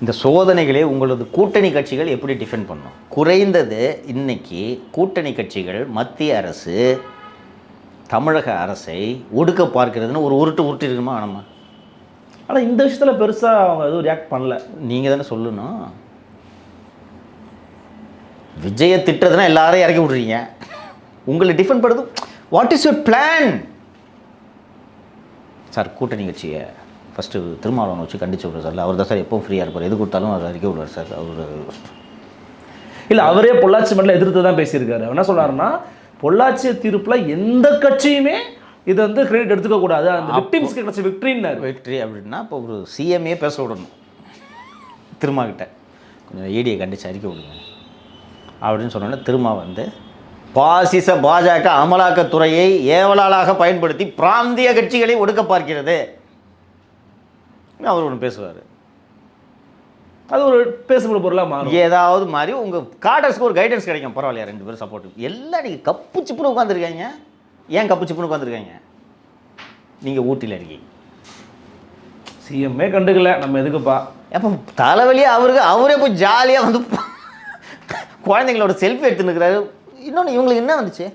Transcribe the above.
இந்த சோதனைகளே உங்களது கூட்டணி கட்சிகள் எப்படி டிஃபெண்ட் பண்ணும்? குறைந்தது இன்னைக்கு கூட்டணி கட்சிகள் மத்திய அரசு தமிழக அரசை ஒடுக்க பார்க்கிறதுன்னு ஒரு உருட்டு இருக்குமா நம்ம? ஆனால் இந்த விஷயத்தில் பெருசாக அவங்க எதுவும் ரியாக்ட் பண்ணல. நீங்கள் தானே சொல்லணும். விஜயை திட்டுறதுனா எல்லாரையும் இறக்கி விட்றீங்க. உங்களை டிஃபெண்ட் பண்ணுறது what is your plan? Sir கூட்டணி கட்சியை ஃபஸ்ட்டு திருமாவளவன் வச்சு கண்டிச்சு விடுறாரு சார். அவர் தான் சார் எப்பவும் ஃப்ரீயாக இருப்பார், எது கொடுத்தாலும் அவர் அறிக்கை விடுவார் சார். அவர் இல்லை, அவரே பொள்ளாச்சி மண்டல எதிர்த்து தான் பேசியிருக்காரு. அவர் என்ன சொல்கிறாருன்னா, பொள்ளாச்சி தீர்ப்பில் எந்த கட்சியுமே இதை வந்து கிரெடிட் எடுத்துக்கக்கூடாது, அந்த விக்டிம்ஸ்க்கு கிடைச்ச விக்ட்ரின்னாரு. விக்ட்ரி அப்படின்னா இப்போ ஒரு சிஎம்ஏ பேச விடணும் திருமாக்கிட்ட, கொஞ்சம் ஈடியை கண்டிச்சு அறிக்கை விடுங்க அப்படின்னு சொன்னோன்னே திருமா வந்து பாசிச பாஜக அமலாக்கத்துறையை ஏவலாளாக பயன்படுத்தி பிராந்திய கட்சிகளை ஒடுக்க பார்க்கிறது அவர் ஒன்று பேசுவார். அது ஒரு பேசப்பட பொருளாக மாறும். ஏதாவது மாதிரி உங்கள் காடர்ஸ்க்கு ஒரு கைடன்ஸ் கிடைக்கும். பரவாயில்லையா, 2 பேரும் சப்போர்ட். எல்லாம் நீங்கள் கப்பு சிப்புன்னு உட்காந்துருக்காங்க. ஏன் கப்பு சிப்புன்னு உட்காந்துருக்காங்க? நீங்கள் ஊட்டியில் இருக்கீங்க, சிஎம்ஏ கண்டுக்கல, நம்ம எதுக்குப்பா? அப்போ தலைவலியாக அவரே போய் ஜாலியாக வந்து குழந்தைங்களோட செல்ஃபி எடுத்துன்னு இருக்கிறாரு. இன்னொன்று இவங்களுக்கு என்ன வந்துச்சு?